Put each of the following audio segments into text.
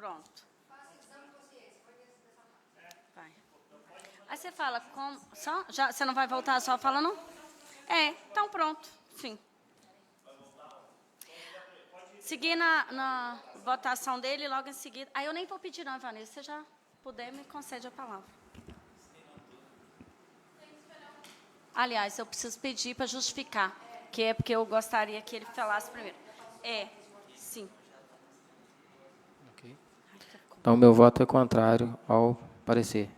Pronto. Vai. Aí você fala, como, só? Já, você não vai voltar só falando? Então pronto, sim. Seguir na votação dele, logo em seguida. Aí eu nem vou pedir não, Vanessa, se você já puder, me concede a palavra. Aliás, eu preciso pedir para justificar, que é porque eu gostaria que ele falasse primeiro. Sim. Okay. Então, meu voto é contrário ao parecer.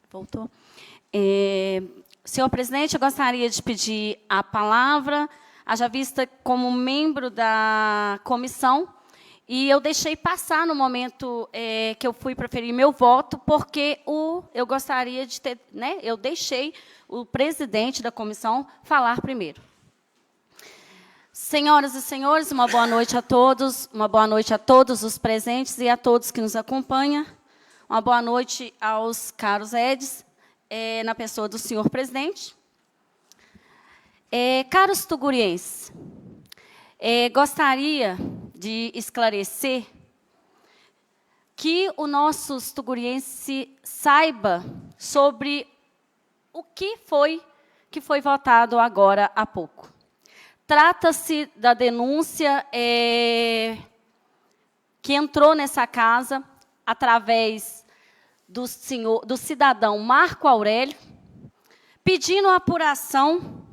Voltou. Senhor presidente, eu gostaria de pedir a palavra, haja vista como membro da comissão, e eu deixei passar no momento que eu fui proferir meu voto, porque eu gostaria de ter, eu deixei o presidente da comissão falar primeiro. Senhoras e senhores, uma boa noite a todos os presentes e a todos que nos acompanham. Uma boa noite aos caros Eds, na pessoa do senhor presidente. Caros tugurienses, gostaria de esclarecer que o nosso tuguriense saiba sobre o que foi votado agora há pouco. Trata-se da denúncia que entrou nessa casa através do cidadão Marco Aurélio, pedindo a apuração,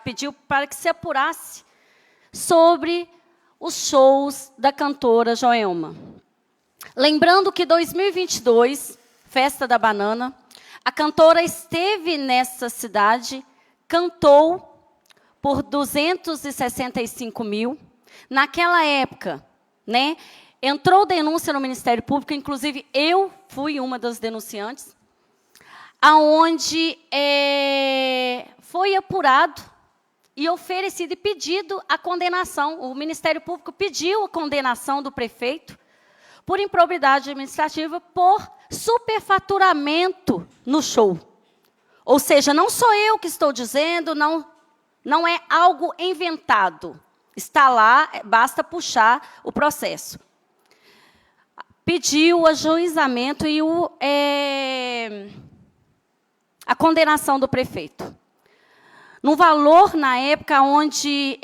pediu para que se apurasse sobre os shows da cantora Joelma. Lembrando que 2022, Festa da Banana, a cantora esteve nessa cidade, cantou por 265 mil. Naquela época, entrou denúncia no Ministério Público, inclusive eu fui uma das denunciantes, aonde foi apurado e oferecido e pedido a condenação. O Ministério Público pediu a condenação do prefeito por improbidade administrativa por superfaturamento no show. Ou seja, não sou eu que estou dizendo, não é algo inventado. Está lá, basta puxar o processo. Pediu o ajuizamento e a condenação do prefeito. No valor, na época, onde,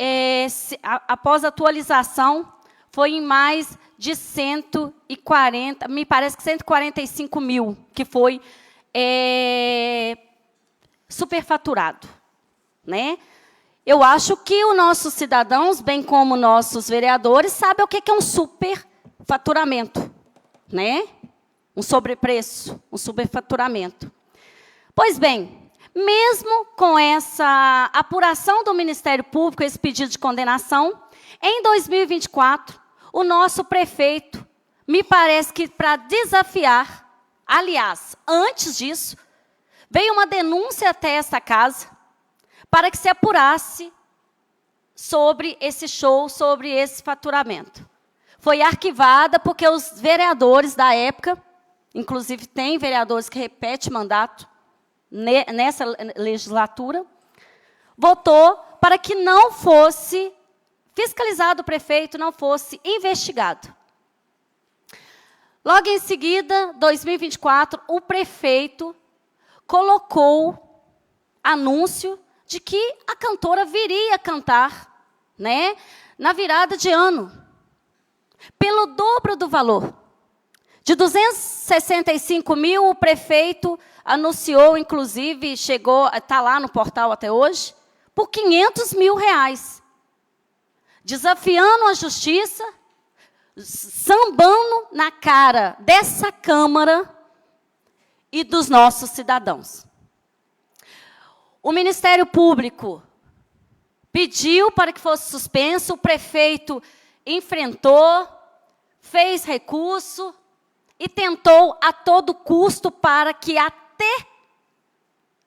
após a atualização, foi em mais de 140, me parece que 145 mil, que foi superfaturado. Eu acho que os nossos cidadãos, bem como nossos vereadores, sabem o que é um superfaturamento, um sobrepreço, um superfaturamento. Pois bem, mesmo com essa apuração do Ministério Público, esse pedido de condenação, em 2024, o nosso prefeito, me parece que para desafiar, aliás, antes disso, veio uma denúncia até essa casa, para que se apurasse sobre esse show, sobre esse faturamento. Foi arquivada porque os vereadores da época, inclusive tem vereadores que repetem mandato nessa legislatura, votou para que não fosse fiscalizado o prefeito, não fosse investigado. Logo em seguida, 2024, o prefeito colocou anúncio de que a cantora viria cantar, na virada de ano, pelo dobro do valor. De 265 mil, o prefeito anunciou, inclusive, está lá no portal até hoje, por 500 mil reais. Desafiando a justiça, sambando na cara dessa Câmara e dos nossos cidadãos. O Ministério Público pediu para que fosse suspenso, o prefeito enfrentou, fez recurso e tentou a todo custo para que até,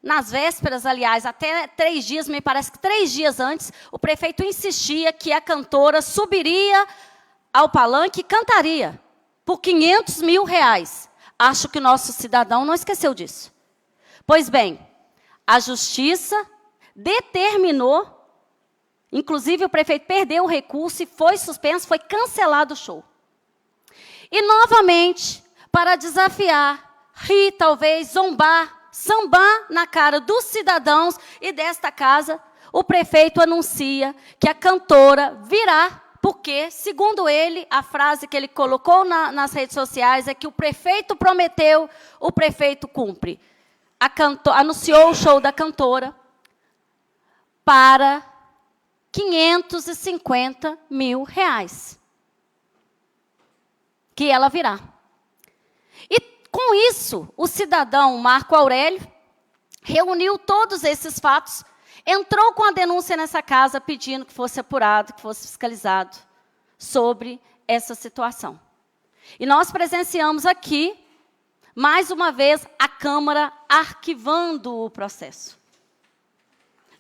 nas vésperas, aliás, até 3 dias, me parece que 3 dias antes, o prefeito insistia que a cantora subiria ao palanque e cantaria por 500 mil reais. Acho que o nosso cidadão não esqueceu disso. Pois bem, a Justiça determinou, Inclusive, o prefeito perdeu o recurso e foi suspenso, foi cancelado o show. E, novamente, para desafiar, rir, talvez, zombar, sambar na cara dos cidadãos e desta casa, o prefeito anuncia que a cantora virá, porque, segundo ele, a frase que ele colocou nas redes sociais é que o prefeito prometeu, o prefeito cumpre. Anunciou o show da cantora para R$550 mil, que ela virá. E, com isso, o cidadão Marco Aurélio reuniu todos esses fatos, entrou com a denúncia nessa casa, pedindo que fosse apurado, que fosse fiscalizado sobre essa situação. E nós presenciamos aqui, mais uma vez, a Câmara arquivando o processo,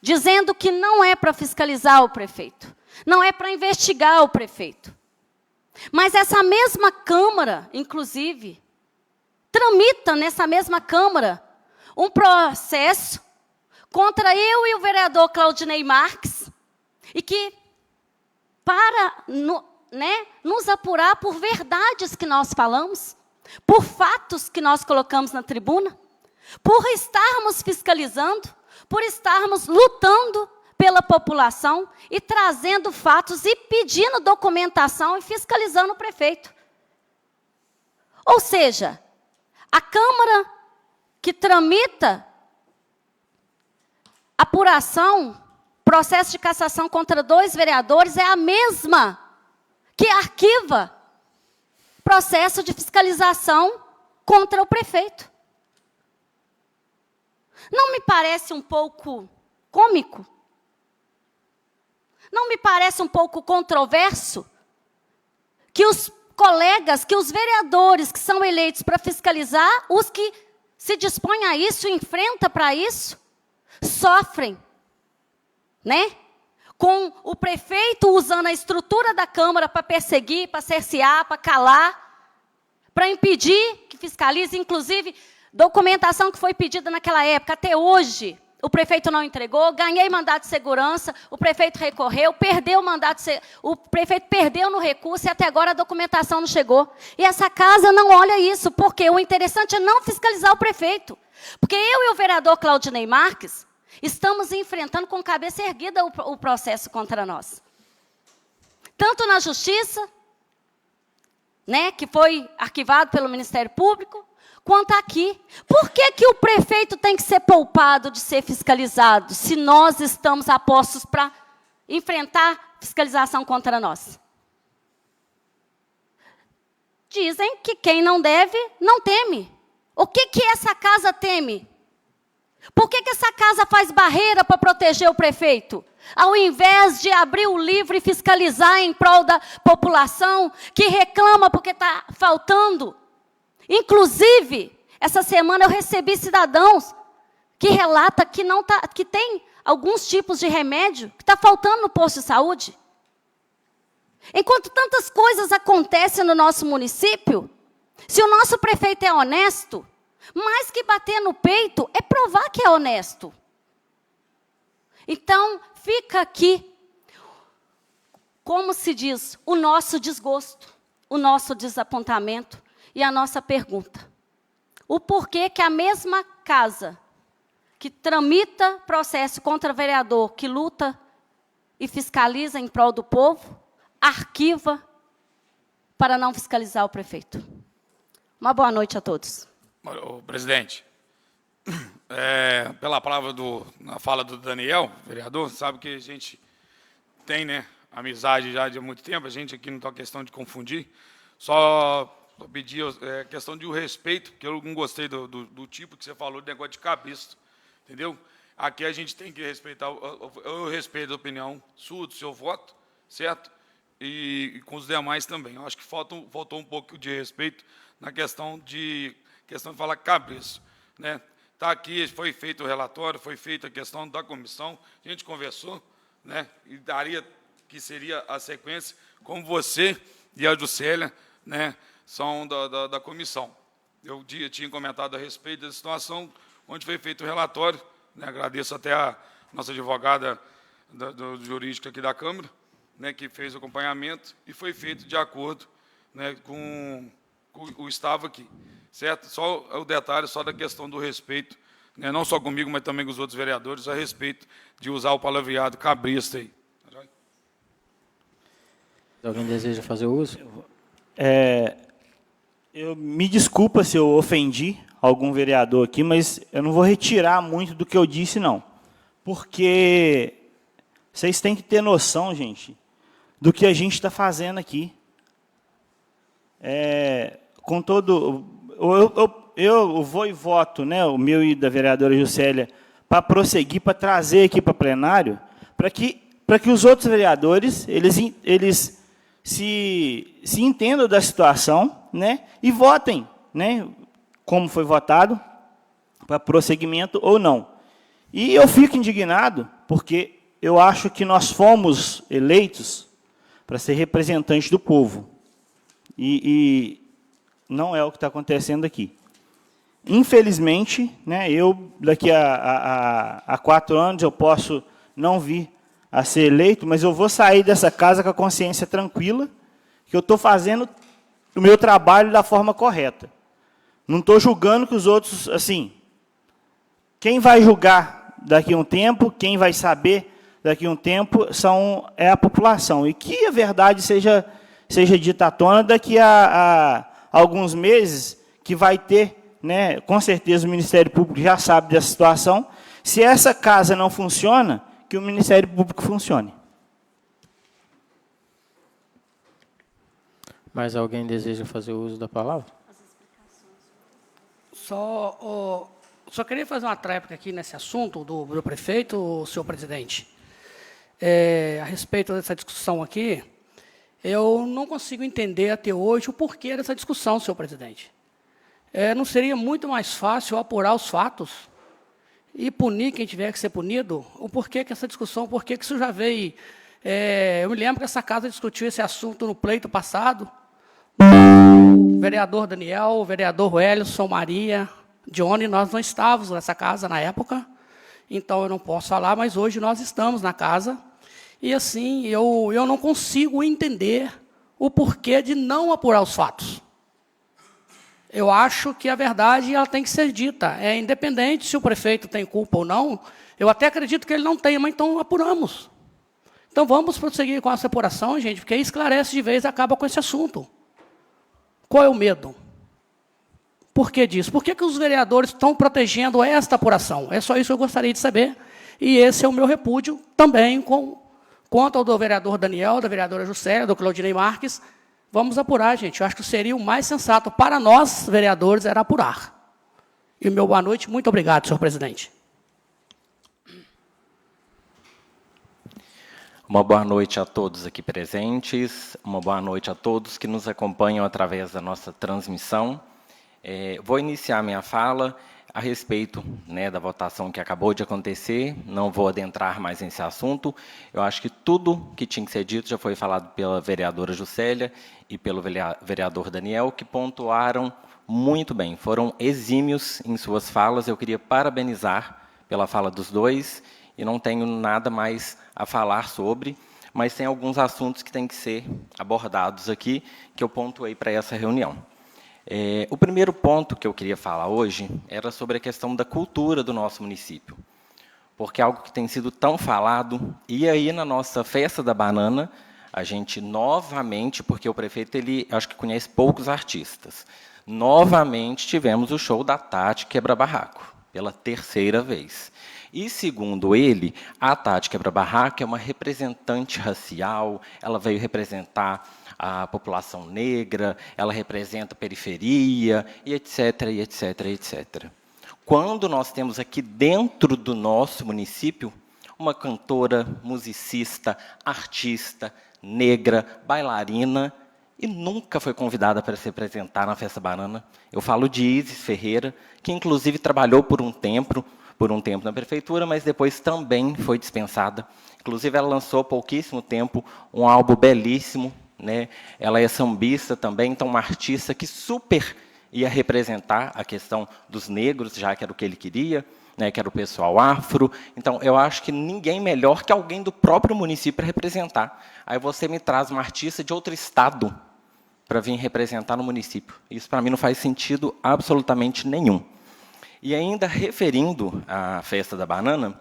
dizendo que não é para fiscalizar o prefeito, não é para investigar o prefeito. Mas essa mesma Câmara, inclusive, tramita nessa mesma Câmara um processo contra eu e o vereador Claudinei Marques, e que, para nos apurar por verdades que nós falamos, por fatos que nós colocamos na tribuna, por estarmos fiscalizando, por estarmos lutando pela população e trazendo fatos e pedindo documentação e fiscalizando o prefeito. Ou seja, a Câmara que tramita apuração, processo de cassação contra 2 vereadores, é a mesma que arquiva processo de fiscalização contra o prefeito. Não me parece um pouco cômico? Não me parece um pouco controverso que os colegas, que os vereadores que são eleitos para fiscalizar, os que se dispõem a isso, enfrentam para isso, sofrem, com o prefeito usando a estrutura da Câmara para perseguir, para cercear, para calar, para impedir que fiscalize, inclusive, documentação que foi pedida naquela época, até hoje, o prefeito não entregou, ganhei mandato de segurança, o prefeito recorreu, perdeu o mandato, o prefeito perdeu no recurso e até agora a documentação não chegou. E essa casa não olha isso, porque o interessante é não fiscalizar o prefeito. Porque eu e o vereador Claudinei Marques estamos enfrentando com cabeça erguida o processo contra nós. Tanto na Justiça, que foi arquivado pelo Ministério Público, quanto aqui. Por que o prefeito tem que ser poupado de ser fiscalizado, se nós estamos apostos para enfrentar fiscalização contra nós? Dizem que quem não deve, não teme. O que essa casa teme? Por que essa casa faz barreira para proteger o prefeito? Ao invés de abrir o livro e fiscalizar em prol da população que reclama porque está faltando. Inclusive, essa semana eu recebi cidadãos que relatam que tem alguns tipos de remédio que está faltando no posto de saúde. Enquanto tantas coisas acontecem no nosso município, se o nosso prefeito é honesto, mais que bater no peito, é provar que é honesto. Então, fica aqui, como se diz, o nosso desgosto, o nosso desapontamento e a nossa pergunta. O porquê que a mesma casa que tramita processo contra vereador, que luta e fiscaliza em prol do povo, arquiva para não fiscalizar o prefeito. Uma boa noite a todos. Presidente, pela palavra na fala do Daniel, vereador, sabe que a gente tem, amizade já de muito tempo, a gente aqui não está questão de confundir, só pedir questão de respeito, que eu não gostei do tipo que você falou, de negócio de cabeça, entendeu? Aqui a gente tem que respeitar, eu respeito a opinião sua, do seu voto, certo? E com os demais também. Eu acho que faltou um pouco de respeito na questão de falar cabeça, Está aqui, foi feito o relatório, foi feita a questão da comissão, a gente conversou, e daria que seria a sequência, como você e a Juscelia, são da comissão. Eu tinha comentado a respeito da situação, onde foi feito o relatório, agradeço até a nossa advogada do jurídico aqui da Câmara, né, que fez o acompanhamento e foi feito de acordo, né, com o estava aqui, certo? Só o detalhe só da questão do respeito, né, não só comigo, mas também com os outros vereadores, a respeito de usar o palavreado cabrista aí. Alguém deseja fazer uso? Eu me desculpa se eu ofendi algum vereador aqui, mas eu não vou retirar muito do que eu disse, não. Porque vocês têm que ter noção, gente, do que a gente está fazendo aqui. Com todo... Eu vou e voto, né, o meu e da vereadora Juscelia, para prosseguir, para trazer aqui para o plenário, para que os outros vereadores eles se entendam da situação, né, e votem, né, como foi votado, para prosseguimento ou não. E eu fico indignado, porque eu acho que nós fomos eleitos para ser representantes do povo. E não é o que está acontecendo aqui. Infelizmente, né, eu, daqui a 4 anos, eu posso não vir a ser eleito, mas eu vou sair dessa casa com a consciência tranquila, que eu estou fazendo o meu trabalho da forma correta. Não estou julgando que os outros, assim, quem vai julgar daqui a um tempo, quem vai saber daqui a um tempo, é a população. E que a verdade seja dita à tona daqui a alguns meses, que vai ter, né, com certeza o Ministério Público já sabe dessa situação, se essa casa não funciona, que o Ministério Público funcione. Mais alguém deseja fazer uso da palavra? Só queria fazer uma tréplica aqui nesse assunto do prefeito, senhor presidente. A respeito dessa discussão aqui, eu não consigo entender até hoje o porquê dessa discussão, senhor presidente. Não seria muito mais fácil apurar os fatos e punir quem tiver que ser punido? O porquê que essa discussão, por que isso já veio? Eu me lembro que essa casa discutiu esse assunto no pleito passado. O vereador Daniel, o vereador Wellington, Maria, Johnny, nós não estávamos nessa casa na época, então eu não posso falar, mas hoje nós estamos na casa. E assim, eu não consigo entender o porquê de não apurar os fatos. Eu acho que a verdade ela tem que ser dita. Independente se o prefeito tem culpa ou não, eu até acredito que ele não tenha, mas então apuramos. Então vamos prosseguir com essa apuração, gente, porque aí esclarece de vez e acaba com esse assunto. Qual é o medo? Por que disso? Por que os vereadores estão protegendo esta apuração? É só isso que eu gostaria de saber. E esse é o meu repúdio também quanto ao do vereador Daniel, da vereadora Juscelia, do Claudinei Marques. Vamos apurar, gente. Eu acho que seria o mais sensato para nós, vereadores, era apurar. E o meu boa noite. Muito obrigado, senhor presidente. Uma boa noite a todos aqui presentes, uma boa noite a todos que nos acompanham através da nossa transmissão. Vou iniciar minha fala a respeito, né, da votação que acabou de acontecer, não vou adentrar mais nesse assunto. Eu acho que tudo que tinha que ser dito já foi falado pela vereadora Juscelia e pelo vereador Daniel, que pontuaram muito bem, foram exímios em suas falas. Eu queria parabenizar pela fala dos dois, e não tenho nada mais a falar sobre, mas tem alguns assuntos que têm que ser abordados aqui, que eu pontuei para essa reunião. O primeiro ponto que eu queria falar hoje era sobre a questão da cultura do nosso município, porque é algo que tem sido tão falado, e aí na nossa festa da banana, a gente novamente, porque o prefeito, ele acho que conhece poucos artistas, novamente tivemos o show da Tati Quebra-Barraco, pela 3ª vez. E, segundo ele, a Tati Quebra-Barraco é uma representante racial, ela veio representar a população negra, ela representa a periferia, e etc., e etc., etc. Quando nós temos aqui dentro do nosso município uma cantora, musicista, artista, negra, bailarina, e nunca foi convidada para se apresentar na Festa Banana. Eu falo de Isis Ferreira, que inclusive trabalhou por um tempo na prefeitura, mas depois também foi dispensada. Inclusive, ela lançou há pouquíssimo tempo um álbum belíssimo, né? Ela é sambista também, então uma artista que super ia representar a questão dos negros, já que era o que ele queria, né, que era o pessoal afro. Então, eu acho que ninguém melhor que alguém do próprio município para representar. Aí você me traz uma artista de outro estado para vir representar no município. Isso, para mim, não faz sentido absolutamente nenhum. E ainda referindo à Festa da Banana,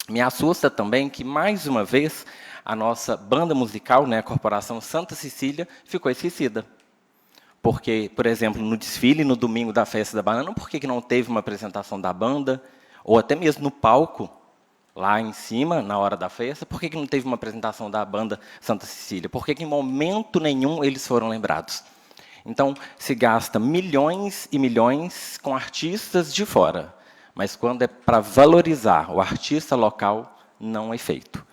me assusta também que, mais uma vez, a nossa banda musical, né, a Corporação Santa Cecília, ficou esquecida. Porque, por exemplo, no desfile, no domingo da Festa da Banana, por que não teve uma apresentação da banda? Ou até mesmo no palco, lá em cima, na hora da festa, por que não teve uma apresentação da banda Santa Cecília? Por que em momento nenhum eles foram lembrados? Então, se gasta milhões e milhões com artistas de fora, mas quando é para valorizar o artista local, não é feito.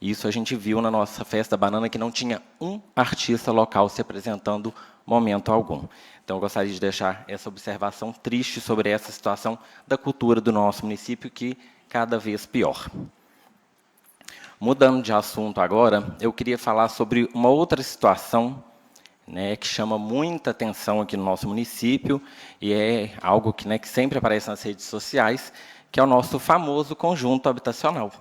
Isso a gente viu na nossa Festa da Banana, que não tinha um artista local se apresentando momento algum. Então, eu gostaria de deixar essa observação triste sobre essa situação da cultura do nosso município, que cada vez pior. Mudando de assunto agora, eu queria falar sobre uma outra situação, né, que chama muita atenção aqui no nosso município, e é algo que, né, que sempre aparece nas redes sociais, que é o nosso famoso conjunto habitacional.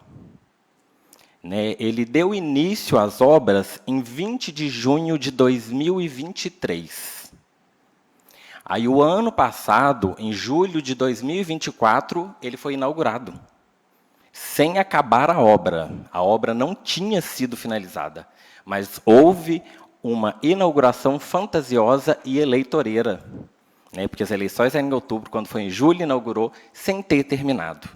Né, ele deu início às obras em 20 de junho de 2023. Aí, o ano passado, em julho de 2024, ele foi inaugurado, sem acabar a obra. A obra não tinha sido finalizada, mas houve uma inauguração fantasiosa e eleitoreira, né, porque as eleições eram em outubro, quando foi em julho, inaugurou, sem ter terminado.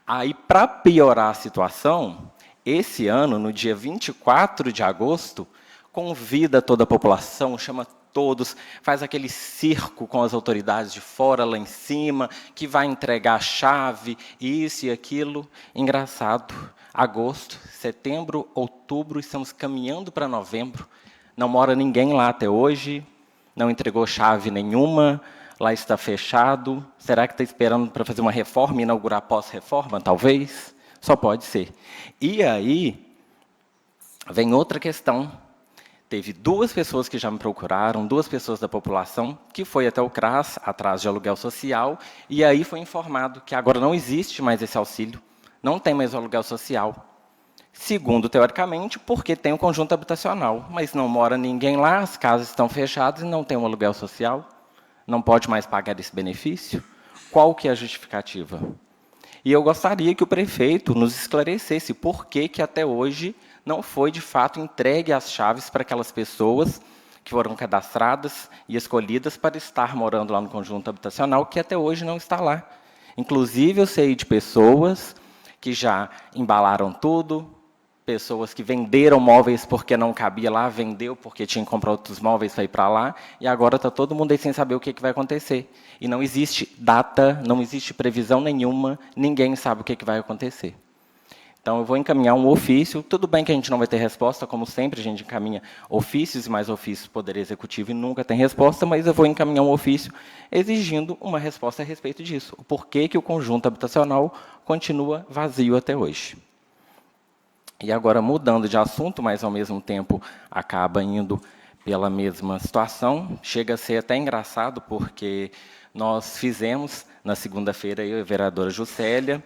Aí, para piorar a situação, esse ano, no dia 24 de agosto, convida toda a população, chama todos, faz aquele circo com as autoridades de fora, lá em cima, que vai entregar a chave, isso e aquilo. Engraçado, agosto, setembro, outubro, estamos caminhando para novembro, não mora ninguém lá até hoje, não entregou chave nenhuma, lá está fechado. Será que está esperando para fazer uma reforma e inaugurar pós-reforma, talvez? Só pode ser. E aí, vem outra questão. Teve 2 pessoas que já me procuraram, 2 pessoas da população, que foi até o CRAS, atrás de aluguel social, e aí foi informado que agora não existe mais esse auxílio, não tem mais o aluguel social. Segundo, teoricamente, porque tem o conjunto habitacional, mas não mora ninguém lá, as casas estão fechadas e não tem um aluguel social, não pode mais pagar esse benefício. Qual que é a justificativa? E eu gostaria que o prefeito nos esclarecesse por que até hoje não foi, de fato, entregue as chaves para aquelas pessoas que foram cadastradas e escolhidas para estar morando lá no conjunto habitacional, que até hoje não está lá. Inclusive, eu sei de pessoas que já embalaram tudo, pessoas que venderam móveis porque não cabia lá, vendeu porque tinha que comprar outros móveis para ir para lá, e agora está todo mundo aí sem saber o que vai acontecer. E não existe data, não existe previsão nenhuma, ninguém sabe o que vai acontecer. Então, eu vou encaminhar um ofício. Tudo bem que a gente não vai ter resposta, como sempre, a gente encaminha ofícios e mais ofícios do Poder Executivo e nunca tem resposta, mas eu vou encaminhar um ofício exigindo uma resposta a respeito disso. O porquê que o conjunto habitacional continua vazio até hoje. E agora, mudando de assunto, mas ao mesmo tempo acaba indo pela mesma situação, chega a ser até engraçado, porque nós fizemos, na segunda-feira, eu e a vereadora Juscelia,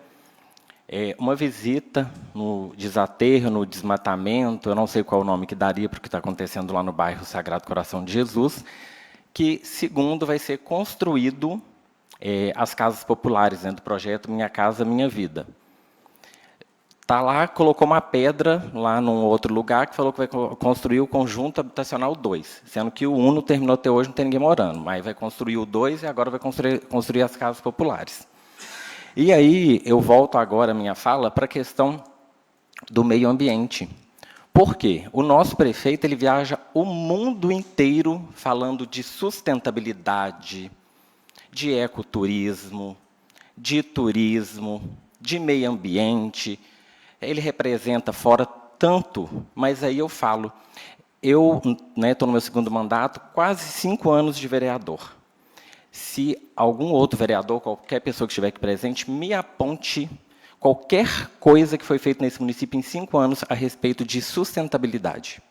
uma visita no desaterro, no desmatamento, eu não sei qual o nome que daria para o que está acontecendo lá no bairro Sagrado Coração de Jesus, que, segundo, vai ser construído as casas populares, dentro do projeto Minha Casa Minha Vida. Está lá, colocou uma pedra lá num outro lugar que falou que vai construir o conjunto habitacional 2, sendo que o 1 não terminou até hoje, não tem ninguém morando, mas vai construir o 2 e agora vai construir as casas populares. E aí, eu volto agora a minha fala para a questão do meio ambiente. Por quê? O nosso prefeito ele viaja o mundo inteiro falando de sustentabilidade, de ecoturismo, de turismo, de meio ambiente. Ele representa fora tanto, mas aí eu falo, eu estou no meu segundo mandato, quase 5 anos de vereador. Se algum outro vereador, qualquer pessoa que estiver aqui presente, me aponte qualquer coisa que foi feita nesse município em 5 anos a respeito de sustentabilidade.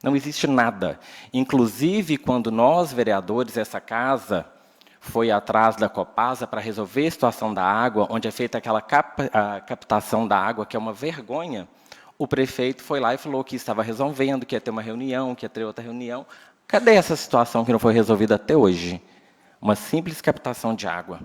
Não existe nada. Inclusive, quando nós, vereadores, essa casa, foi atrás da Copasa para resolver a situação da água, onde é feita aquela captação da água, que é uma vergonha, o prefeito foi lá e falou que estava resolvendo, que ia ter uma reunião, que ia ter outra reunião. Cadê essa situação que não foi resolvida até hoje? Uma simples captação de água.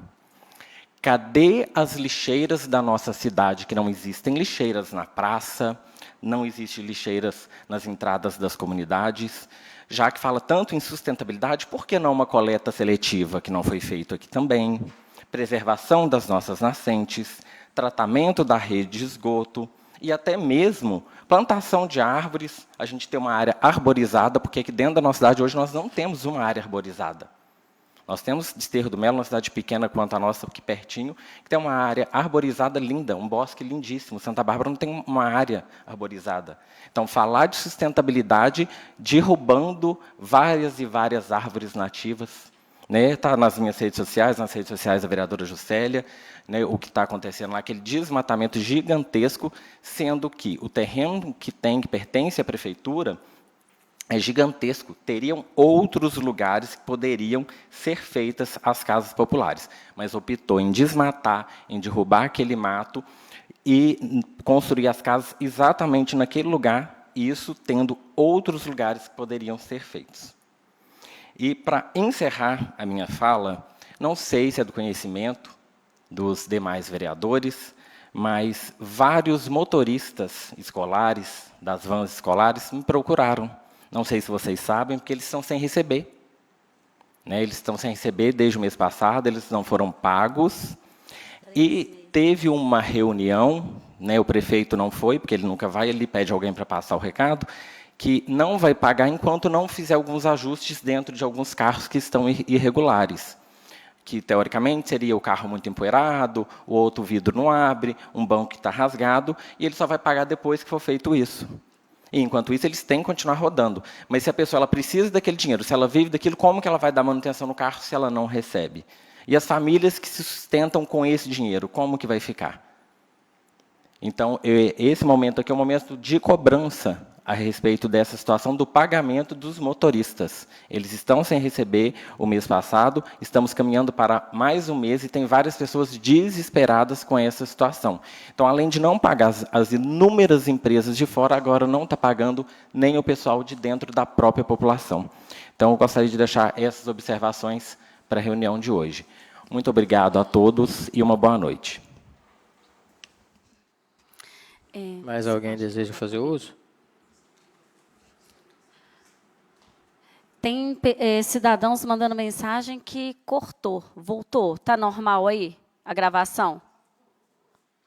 Cadê as lixeiras da nossa cidade? Que não existem lixeiras na praça, não existem lixeiras nas entradas das comunidades. Já que fala tanto em sustentabilidade, por que não uma coleta seletiva, que não foi feito aqui também? Preservação das nossas nascentes, tratamento da rede de esgoto e até mesmo plantação de árvores. A gente tem uma área arborizada, porque aqui dentro da nossa cidade hoje nós não temos uma área arborizada. Nós temos Desterro do Melo, uma cidade pequena quanto a nossa, aqui pertinho, que tem uma área arborizada linda, um bosque lindíssimo. Santa Bárbara não tem uma área arborizada. Então, falar de sustentabilidade derrubando várias e várias árvores nativas. Está nas minhas redes sociais, nas redes sociais da vereadora Juscelia, o que está acontecendo lá, aquele desmatamento gigantesco, sendo que o terreno que pertence à prefeitura, é gigantesco. Teriam outros lugares que poderiam ser feitas as casas populares, mas optou em desmatar, em derrubar aquele mato e construir as casas exatamente naquele lugar, isso tendo outros lugares que poderiam ser feitos. E, para encerrar a minha fala, não sei se é do conhecimento dos demais vereadores, mas vários motoristas escolares, das vans escolares, me procuraram. Não sei se vocês sabem, porque eles estão sem receber. Eles estão sem receber desde o mês passado, eles não foram pagos. E teve uma reunião, o prefeito não foi, porque ele nunca vai, ele pede alguém para passar o recado, que não vai pagar enquanto não fizer alguns ajustes dentro de alguns carros que estão irregulares. Que, teoricamente, seria o carro muito empoeirado, o outro vidro não abre, um banco que está rasgado, e ele só vai pagar depois que for feito isso. E, enquanto isso, eles têm que continuar rodando. Mas se a pessoa ela precisa daquele dinheiro, se ela vive daquilo, como que ela vai dar manutenção no carro se ela não recebe? E as famílias que se sustentam com esse dinheiro, como que vai ficar? Então, esse momento aqui é um momento de cobrança a respeito dessa situação do pagamento dos motoristas. Eles estão sem receber o mês passado, estamos caminhando para mais um mês e tem várias pessoas desesperadas com essa situação. Então, além de não pagar as inúmeras empresas de fora, agora não está pagando nem o pessoal de dentro da própria população. Então, eu gostaria de deixar essas observações para a reunião de hoje. Muito obrigado a todos e uma boa noite. Mais alguém deseja fazer uso? Tem cidadãos mandando mensagem que cortou, voltou. Está normal aí a gravação?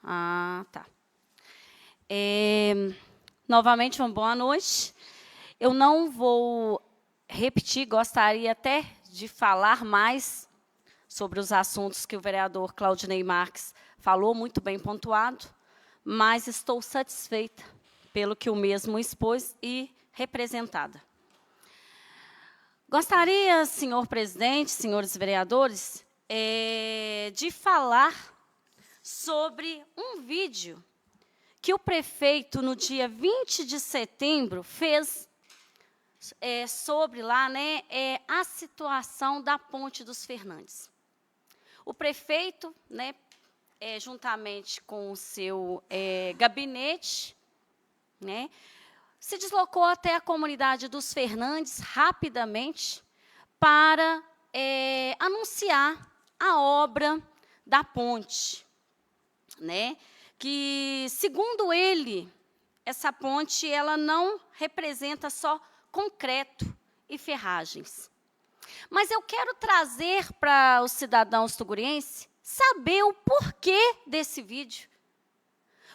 Ah, tá. Novamente, uma boa noite. Eu não vou repetir, gostaria até de falar mais sobre os assuntos que o vereador Claudinei Marques falou, muito bem pontuado, mas estou satisfeita pelo que o mesmo expôs e representada. Gostaria, senhor presidente, senhores vereadores, de falar sobre um vídeo que o prefeito, no dia 20 de setembro, fez sobre lá, a situação da Ponte dos Fernandes. O prefeito, juntamente com o seu gabinete, se deslocou até a comunidade dos Fernandes rapidamente para anunciar a obra da ponte, que, segundo ele, essa ponte ela não representa só concreto e ferragens. Mas eu quero trazer para os cidadãos tugurienses saber o porquê desse vídeo.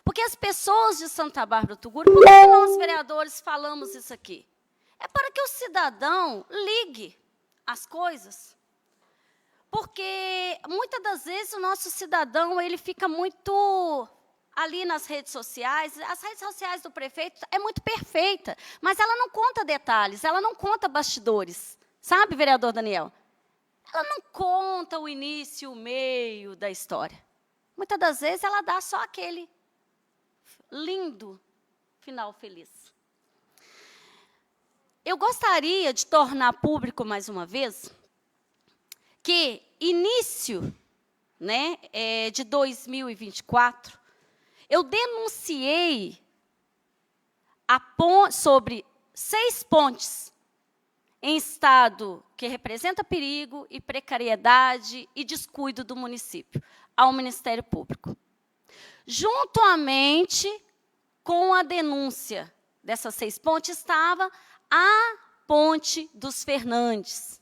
Porque as pessoas de Santa Bárbara do Tuguri, por que nós, vereadores, falamos isso aqui? É para que o cidadão ligue as coisas. Porque, muitas das vezes, o nosso cidadão ele fica muito ali nas redes sociais. As redes sociais do prefeito é muito perfeita, mas ela não conta detalhes, ela não conta bastidores. Sabe, vereador Daniel? Ela não conta o início, o meio da história. Muitas das vezes, ela dá só aquele lindo final feliz. Eu gostaria de tornar público, mais uma vez, que início, né, de 2024, eu denunciei sobre 6 pontes em estado que representa perigo e precariedade e descuido do município ao Ministério Público. Juntamente com a denúncia dessas 6 pontes estava a Ponte dos Fernandes,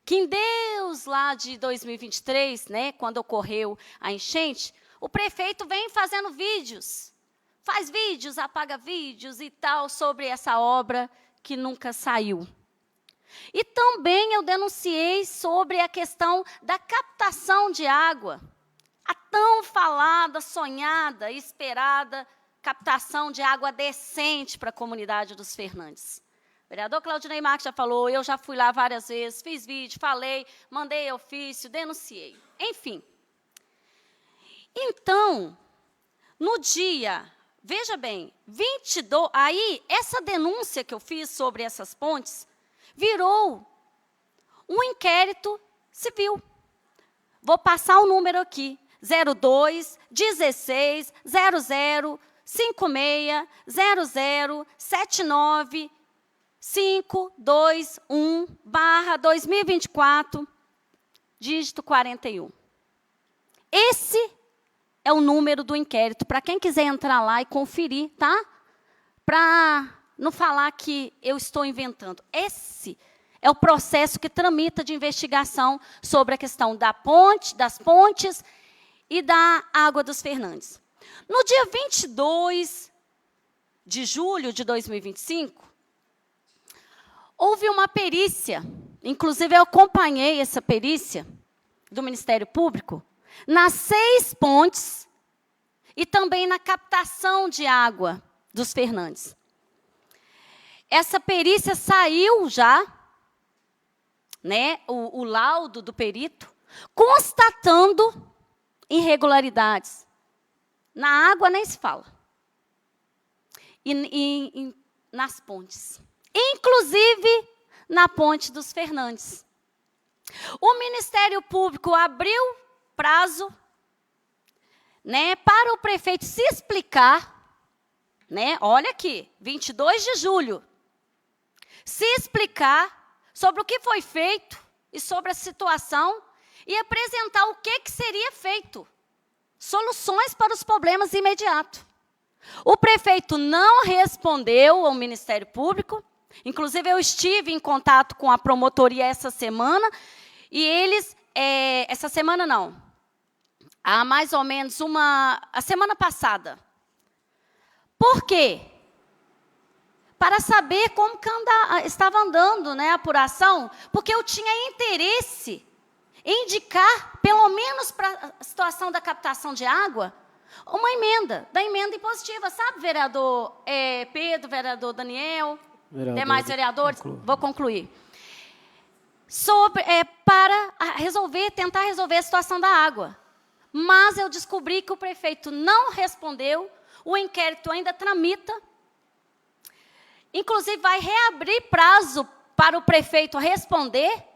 que em Deus, lá de 2023, né, quando ocorreu a enchente, o prefeito vem fazendo vídeos, faz vídeos, apaga vídeos e tal, sobre essa obra que nunca saiu. E também eu denunciei sobre a questão da captação de água, a tão falada, sonhada, esperada captação de água decente para a comunidade dos Fernandes. O vereador Claudinei Marques já falou, eu já fui lá várias vezes, fiz vídeo, falei, mandei ofício, denunciei. Enfim. Então, no dia, veja bem, 22, aí essa denúncia que eu fiz sobre essas pontes virou um inquérito civil. Vou passar o número aqui, 02 16 00 56 00 79 521/2024, dígito 41. Esse é o número do inquérito, para quem quiser entrar lá e conferir, tá? Para não falar que eu estou inventando. Esse é o processo que tramita de investigação sobre a questão da ponte, das pontes e da água dos Fernandes. No dia 22 de julho de 2025, houve uma perícia, inclusive eu acompanhei essa perícia do Ministério Público, nas 6 pontes e também na captação de água dos Fernandes. Essa perícia saiu já, né, o laudo do perito, constatando irregularidades. Na água nem se fala. E nas pontes. Inclusive na Ponte dos Fernandes. O Ministério Público abriu prazo, né, para o prefeito se explicar, né, olha aqui, 22 de julho, se explicar sobre o que foi feito e sobre a situação e apresentar o que seria feito, soluções para os problemas imediatos. O prefeito não respondeu ao Ministério Público, inclusive eu estive em contato com a promotoria essa semana, e eles, essa semana não, há mais ou menos a semana passada. Por quê? Para saber como que estava andando, né, a apuração, porque eu tinha interesse em indicar, pelo menos para a situação da captação de água, uma emenda, da emenda impositiva, sabe, vereador Pedro, vereador Daniel, demais vereadores, vou concluir. Para tentar resolver a situação da água. Mas eu descobri que o prefeito não respondeu, o inquérito ainda tramita, inclusive vai reabrir prazo para o prefeito responder,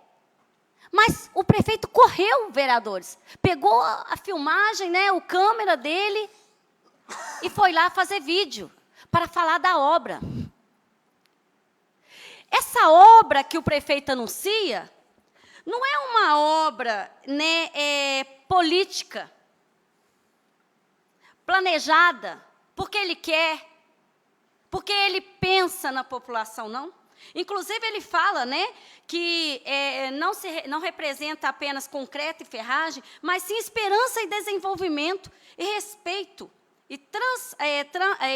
mas o prefeito correu, vereadores, pegou a filmagem, né, o câmera dele, e foi lá fazer vídeo para falar da obra. Essa obra que o prefeito anuncia não é uma obra, né, política, planejada, porque ele quer, porque ele pensa na população, não. Inclusive, ele fala, né, que não representa apenas concreto e ferragem, mas sim esperança e desenvolvimento e respeito, e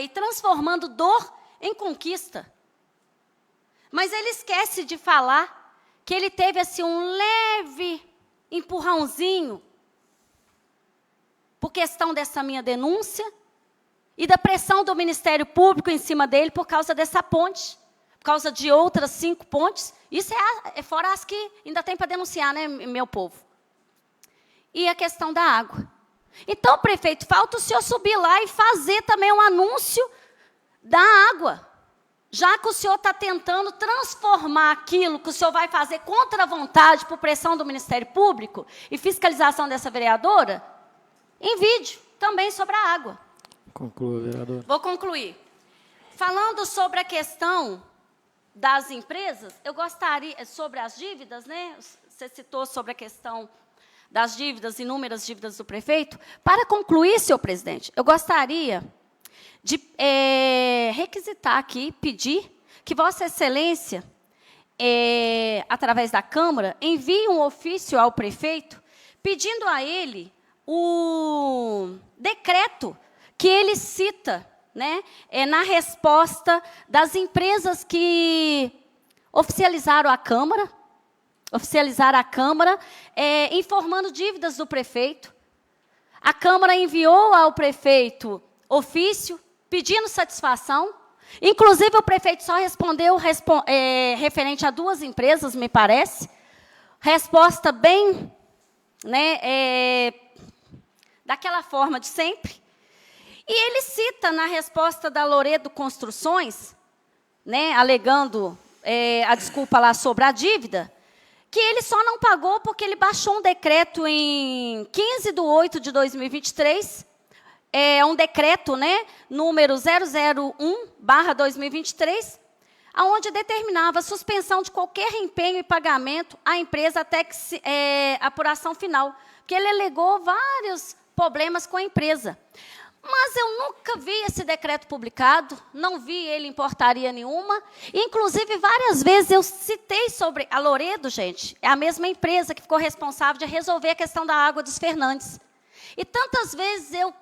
transformando dor em conquista. Mas ele esquece de falar que ele teve assim, um leve empurrãozinho por questão dessa minha denúncia e da pressão do Ministério Público em cima dele por causa dessa ponte, por causa de outras 5 pontes. Isso é fora as que ainda tem para denunciar, né, meu povo? E a questão da água. Então, prefeito, falta o senhor subir lá e fazer também um anúncio da água. já que o senhor está tentando transformar aquilo que o senhor vai fazer contra a vontade, por pressão do Ministério Público e fiscalização dessa vereadora, em vídeo, também sobre a água. Conclua, vereador. Vou concluir. Falando sobre a questão das empresas, eu gostaria, sobre as dívidas, né? Você citou sobre a questão das dívidas, inúmeras dívidas do prefeito. Para concluir, senhor presidente, eu gostaria de requisitar aqui, pedir que Vossa Excelência, através da Câmara, envie um ofício ao prefeito, pedindo a ele o decreto que ele cita, né, na resposta das empresas que oficializaram a Câmara, informando dívidas do prefeito. A Câmara enviou ao prefeito ofício pedindo satisfação. Inclusive, o prefeito só respondeu referente a 2 empresas, me parece. Resposta bem, né, daquela forma de sempre. E ele cita na resposta da Loredo Construções, né, alegando a desculpa lá sobre a dívida, que ele só não pagou porque ele baixou um decreto em 15 de 8 de 2023, um decreto, né, número 001/2023, onde determinava a suspensão de qualquer empenho e pagamento à empresa até que apuração final, porque ele alegou vários problemas com a empresa. Mas eu nunca vi esse decreto publicado, não vi ele em portaria nenhuma. Inclusive, várias vezes eu citei sobre a Loredo, gente, é a mesma empresa que ficou responsável de resolver a questão da água dos Fernandes. E tantas vezes eu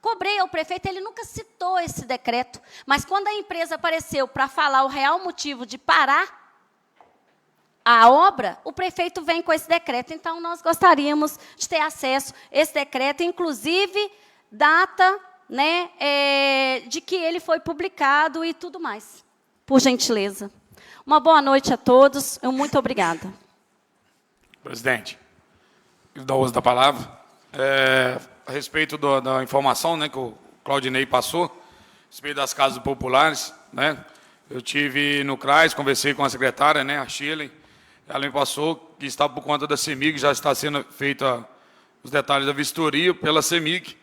cobrei ao prefeito, ele nunca citou esse decreto. Mas quando a empresa apareceu para falar o real motivo de parar a obra, o prefeito vem com esse decreto. Então, nós gostaríamos de ter acesso a esse decreto, inclusive data, né, de que ele foi publicado e tudo mais. Por gentileza. Uma boa noite a todos. Muito obrigada. Presidente, da uso da palavra. A respeito da informação, né, que o Claudinei passou, a respeito das casas populares, né, eu tive no CRAS, conversei com a secretária, né, a Shirley, ela me passou que está por conta da CEMIG, já está sendo feita os detalhes da vistoria pela CEMIG,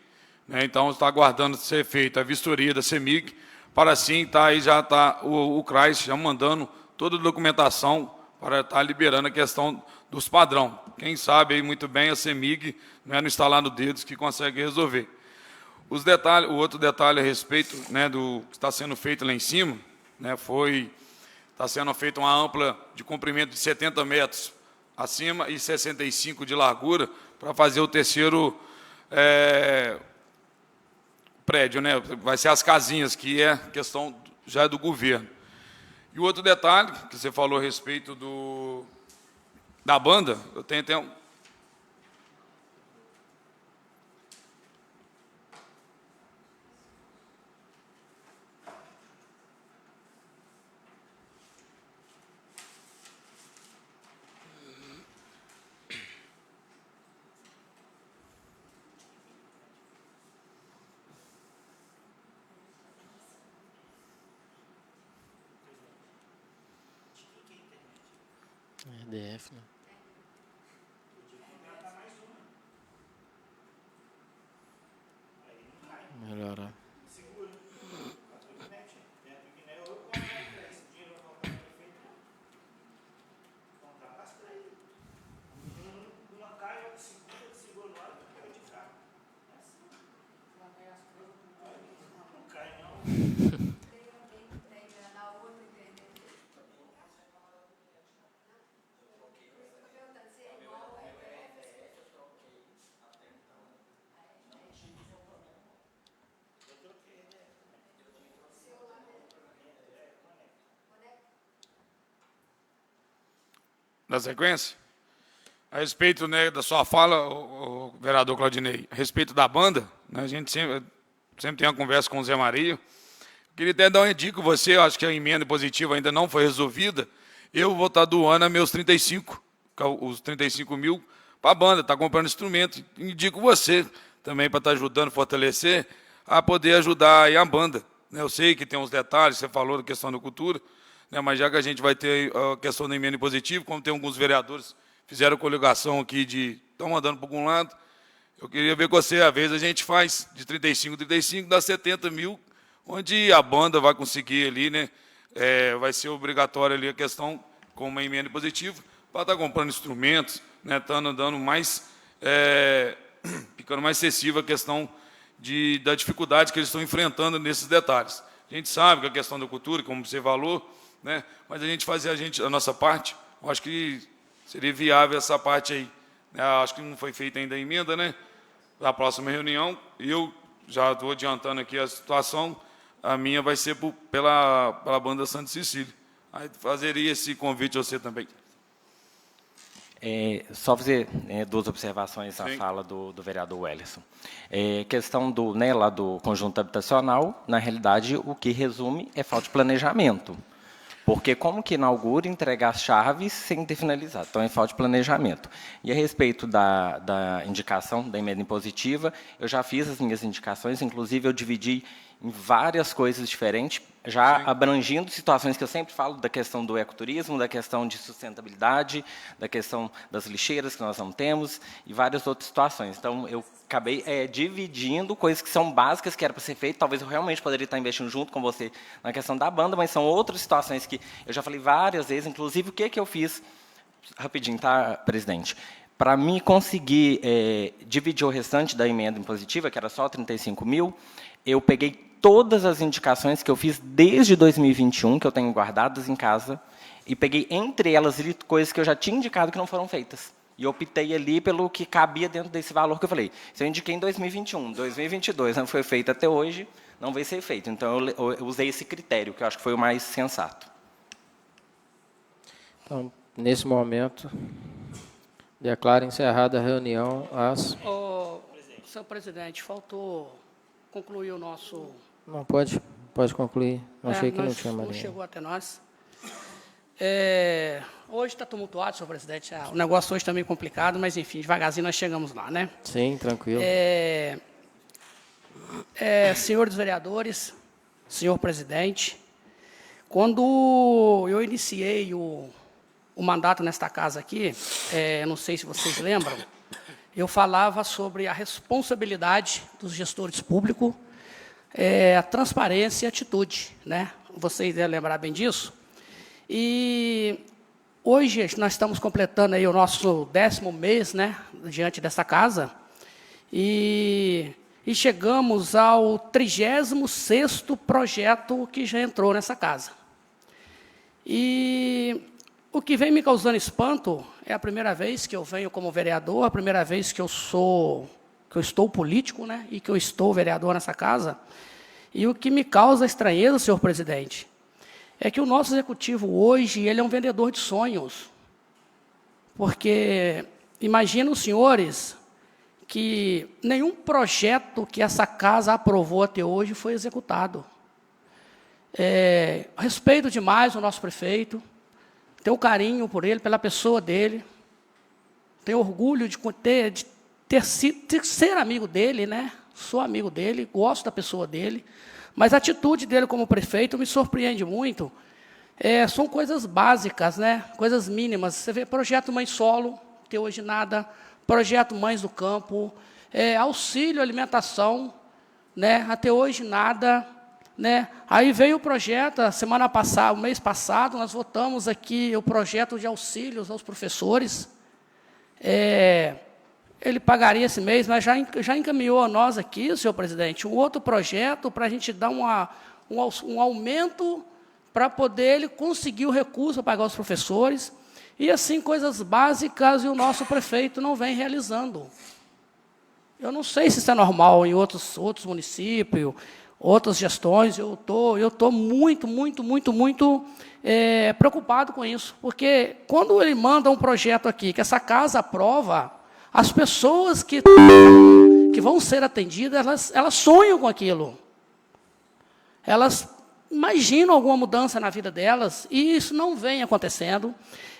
né, então está aguardando ser feita a vistoria da CEMIG, para assim aí já está o CRAS já mandando toda a documentação para estar liberando a questão dos padrão. Quem sabe aí muito bem a CEMIG, não é no estalar no dedos que consegue resolver. Os detalhes, o outro detalhe a respeito, né, do que está sendo feito lá em cima, né, está sendo feita uma ampla de comprimento de 70 metros acima e 65 de largura para fazer o terceiro prédio, né, vai ser as casinhas, que é questão já é do governo. E o outro detalhe que você falou a respeito da banda, eu tenho até um... DF, né? Melhorar. Na sequência, a respeito, né, da sua fala, o vereador Claudinei, a respeito da banda, né, a gente sempre tem uma conversa com o Zé Maria. Eu queria até dar uma dica a você, eu acho que a emenda positiva ainda não foi resolvida. Eu vou estar doando meus 35, os 35 mil para a banda, está comprando instrumento. Indico você também para estar ajudando a fortalecer, a poder ajudar aí a banda, né? Eu sei que tem uns detalhes, você falou da questão da cultura, né? Mas já que a gente vai ter a questão da emenda impositiva, como tem alguns vereadores que fizeram coligação aqui de estão andando por algum lado, eu queria ver com você, às vezes a gente faz de 35, dá 70 mil, onde a banda vai conseguir ali, né? Vai ser obrigatória ali a questão com uma emenda positiva, para estar comprando instrumentos, né? Estando dando mais, ficando mais acessível a questão da dificuldade que eles estão enfrentando nesses detalhes. A gente sabe que a questão da cultura, como você falou, né? Mas a gente fazer a nossa parte, eu acho que seria viável essa parte aí. Acho que não foi feita ainda a emenda, né? Na próxima reunião, eu já estou adiantando aqui a situação, a minha vai ser pela banda Santa Cecília. Aí fazeria esse convite a você também. Só fazer duas observações à fala do vereador Wellerson. Questão lá do conjunto habitacional, na realidade, o que resume é falta de planejamento. Porque como que inaugura e entrega as chaves sem ter finalizado? Então, é falta de planejamento. E a respeito da indicação da emenda impositiva, eu já fiz as minhas indicações, inclusive eu dividi em várias coisas diferentes, já abrangindo situações que eu sempre falo, da questão do ecoturismo, da questão de sustentabilidade, da questão das lixeiras que nós não temos, e várias outras situações. Então, eu acabei dividindo coisas que são básicas, que era para ser feito. Talvez eu realmente poderia estar investindo junto com você na questão da banda, mas são outras situações que eu já falei várias vezes, inclusive o que eu fiz, rapidinho, tá, presidente? Para mim conseguir dividir o restante da emenda impositiva, que era só 35 mil, eu peguei todas as indicações que eu fiz desde 2021, que eu tenho guardadas em casa, e peguei entre elas coisas que eu já tinha indicado que não foram feitas. E optei ali pelo que cabia dentro desse valor que eu falei. Se eu indiquei em 2021, 2022 não foi feito até hoje, não vai ser feito. Então, eu usei esse critério, que eu acho que foi o mais sensato. Então, nesse momento, declaro encerrada a reunião às... Senhor presidente, faltou concluir o nosso... Não, pode concluir. Não achei que não tinha mais. Não chegou até nós. Hoje está tumultuado, senhor presidente. O negócio hoje está meio complicado, mas, enfim, devagarzinho nós chegamos lá, né? Sim, tranquilo. Senhores vereadores, senhor presidente, quando eu iniciei o mandato nesta casa aqui, não sei se vocês lembram, eu falava sobre a responsabilidade dos gestores públicos, a transparência e a atitude, né? Vocês devem lembrar bem disso. E hoje nós estamos completando aí o nosso 10º mês, né, diante dessa casa, e chegamos ao 36º projeto que já entrou nessa casa. E o que vem me causando espanto é a primeira vez que eu venho como vereador, a primeira vez que eu estou político, né, e que eu estou vereador nessa casa. E o que me causa estranheza, senhor presidente, é que o nosso executivo hoje, ele é um vendedor de sonhos. Porque imagina os senhores que nenhum projeto que essa casa aprovou até hoje foi executado. Respeito demais o nosso prefeito, tenho carinho por ele, pela pessoa dele, tenho orgulho de ser amigo dele, né? Sou amigo dele, gosto da pessoa dele, mas a atitude dele como prefeito me surpreende muito. São coisas básicas, né? Coisas mínimas. Você vê projeto Mãe Solo, até hoje nada, projeto Mães do Campo, auxílio alimentação, né? Até hoje nada, né? Aí veio o projeto, o mês passado, nós votamos aqui o projeto de auxílios aos professores. Ele pagaria esse mês, mas já encaminhou a nós aqui, senhor presidente, um outro projeto para a gente dar um aumento para poder ele conseguir o recurso para pagar os professores. E assim, coisas básicas, e o nosso prefeito não vem realizando. Eu não sei se isso é normal em outros municípios, outras gestões. Eu tô muito preocupado com isso, porque quando ele manda um projeto aqui, que essa casa aprova, as pessoas que vão ser atendidas, elas sonham com aquilo. Elas imaginam alguma mudança na vida delas, e isso não vem acontecendo.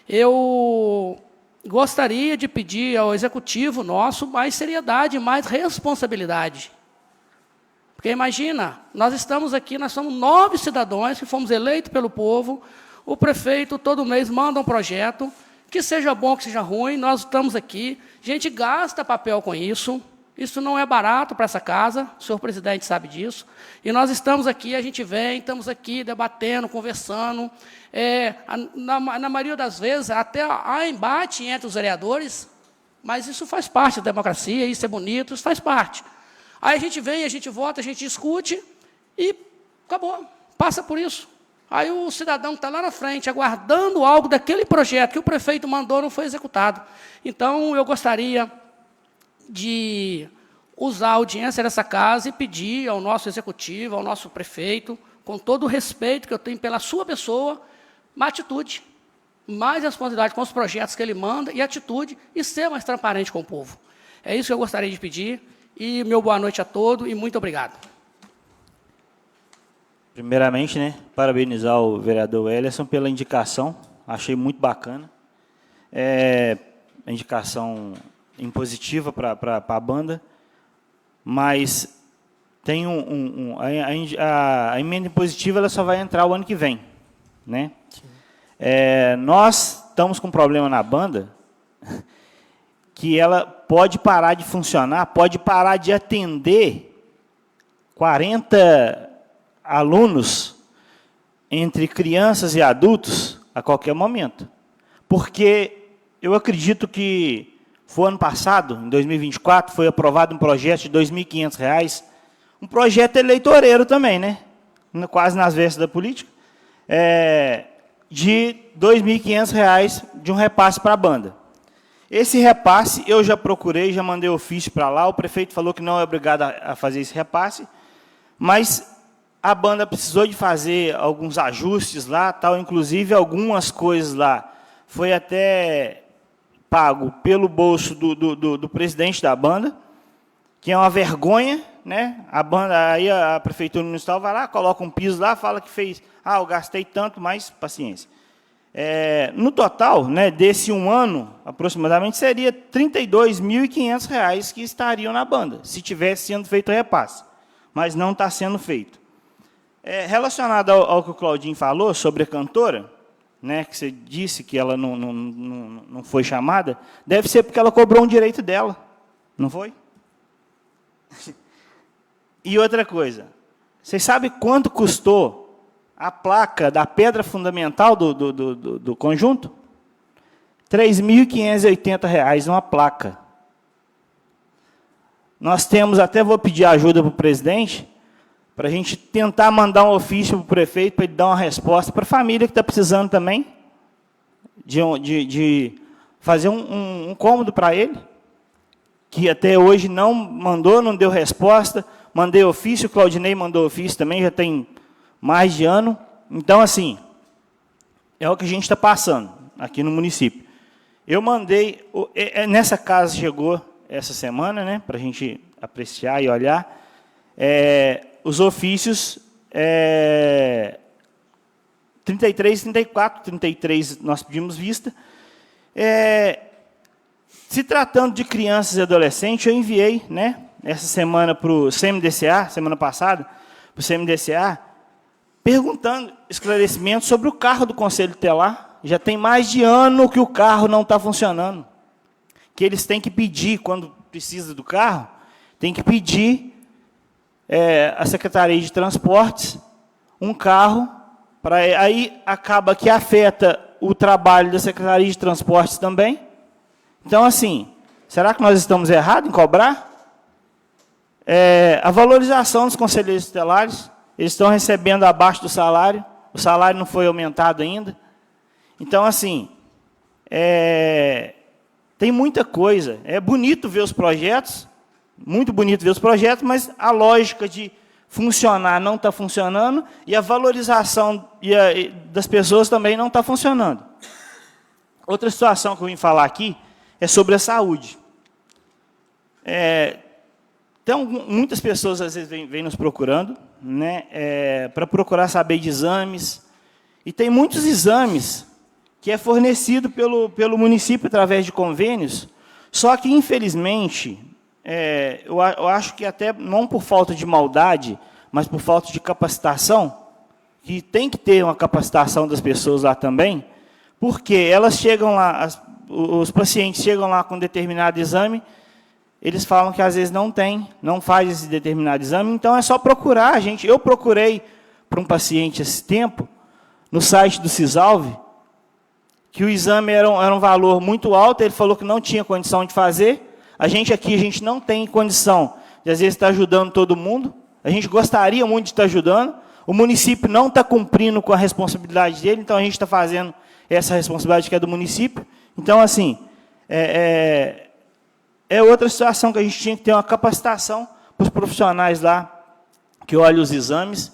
Eu gostaria de pedir ao executivo nosso mais seriedade, mais responsabilidade. Porque imagina, nós estamos aqui, nós somos 9 cidadãos que fomos eleitos pelo povo, o prefeito todo mês manda um projeto, que seja bom, que seja ruim, nós estamos aqui, a gente gasta papel com isso não é barato para essa casa, o senhor presidente sabe disso, e nós estamos aqui, a gente vem, estamos aqui debatendo, conversando, na maioria das vezes até há embate entre os vereadores, mas isso faz parte da democracia, isso é bonito, isso faz parte. Aí a gente vem, a gente vota, a gente discute e acabou, passa por isso. Aí o cidadão que está lá na frente, aguardando algo daquele projeto que o prefeito mandou, não foi executado. Então, eu gostaria de usar a audiência dessa casa e pedir ao nosso executivo, ao nosso prefeito, com todo o respeito que eu tenho pela sua pessoa, uma atitude, mais responsabilidade com os projetos que ele manda e atitude, e ser mais transparente com o povo. É isso que eu gostaria de pedir. E meu boa noite a todos e muito obrigado. Primeiramente, né, parabenizar o vereador Wellerson pela indicação, achei muito bacana. A indicação impositiva para a banda, mas tem a emenda impositiva ela só vai entrar o ano que vem. Né? Nós estamos com um problema na banda que ela pode parar de funcionar, pode parar de atender 40 alunos entre crianças e adultos a qualquer momento. Porque eu acredito que foi ano passado, em 2024, foi aprovado um projeto de R$ 2.500, um projeto eleitoreiro também, né? Quase nas vésperas da política, de R$ 2.500 de um repasse para a banda. Esse repasse, eu já procurei, já mandei ofício para lá, o prefeito falou que não é obrigado a fazer esse repasse, mas a banda precisou de fazer alguns ajustes lá, tal, inclusive algumas coisas lá foi até pago pelo bolso do presidente da banda, que é uma vergonha, né? A banda, aí a prefeitura municipal vai lá, coloca um piso lá, fala que fez, eu gastei tanto, mas paciência. No total, né, desse um ano, aproximadamente, seria R$ 32.500 que estariam na banda, se tivesse sendo feito o repasse. Mas não está sendo feito. Relacionado ao que o Claudinho falou sobre a cantora, né, que você disse que ela não foi chamada, deve ser porque ela cobrou um direito dela, não foi? E outra coisa, vocês sabem quanto custou a placa da pedra fundamental do conjunto? R$ 3.580 uma placa. Nós temos, até vou pedir ajuda para o presidente, para a gente tentar mandar um ofício para o prefeito, para ele dar uma resposta para a família que está precisando também, de fazer um cômodo para ele, que até hoje não mandou, não deu resposta. Mandei ofício, o Claudinei mandou ofício também, já tem mais de ano. Então, assim, é o que a gente está passando aqui no município. Eu mandei, nessa casa chegou essa semana, né, para a gente apreciar e olhar, os ofícios 33 e 34, 33 nós pedimos vista. Se tratando de crianças e adolescentes, eu enviei, né, essa semana para o CMDCA, semana passada, para o CMDCA, perguntando esclarecimentos sobre o carro do Conselho Tutelar. Já tem mais de ano que o carro não está funcionando. Que eles têm que pedir, quando precisa do carro, tem que pedir à Secretaria de Transportes um carro, aí acaba que afeta o trabalho da Secretaria de Transportes também. Então, assim, será que nós estamos errados em cobrar? A valorização dos conselheiros tutelares, eles estão recebendo abaixo do salário, o salário não foi aumentado ainda. Então, assim, tem muita coisa. É bonito ver os projetos, muito bonito ver os projetos, mas a lógica de funcionar não está funcionando e a valorização das pessoas também não está funcionando. Outra situação que eu vim falar aqui é sobre a saúde. Então, muitas pessoas, às vezes, vêm nos procurando, né, para procurar saber de exames. E tem muitos exames que é fornecido pelo município através de convênios, só que, infelizmente, eu acho que até não por falta de maldade, mas por falta de capacitação, que tem que ter uma capacitação das pessoas lá também, porque elas chegam lá, os pacientes chegam lá com determinado exame, eles falam que às vezes não faz esse determinado exame, então é só procurar. Eu procurei para um paciente esse tempo, no site do Cisalve, que o exame era um valor muito alto, ele falou que não tinha condição de fazer. A gente não tem condição de, às vezes, estar ajudando todo mundo. A gente gostaria muito de estar ajudando. O município não está cumprindo com a responsabilidade dele, então a gente está fazendo essa responsabilidade que é do município. Então, assim, é outra situação que a gente tinha que ter uma capacitação para os profissionais lá, que olham os exames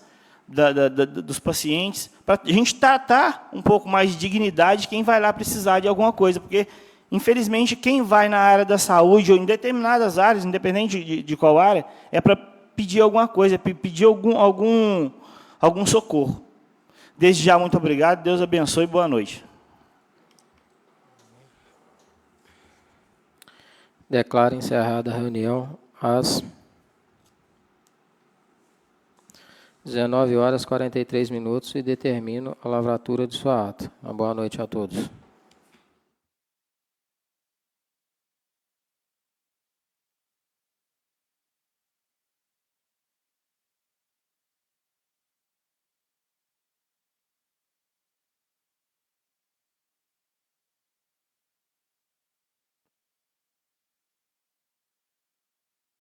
dos pacientes, para a gente tratar um pouco mais de dignidade quem vai lá precisar de alguma coisa, porque, infelizmente, quem vai na área da saúde, ou em determinadas áreas, independente de qual área, é para pedir alguma coisa, pedir algum socorro. Desde já, muito obrigado, Deus abençoe e boa noite. Declaro encerrada a reunião às 19h43 e determino a lavratura de sua ata. Uma boa noite a todos.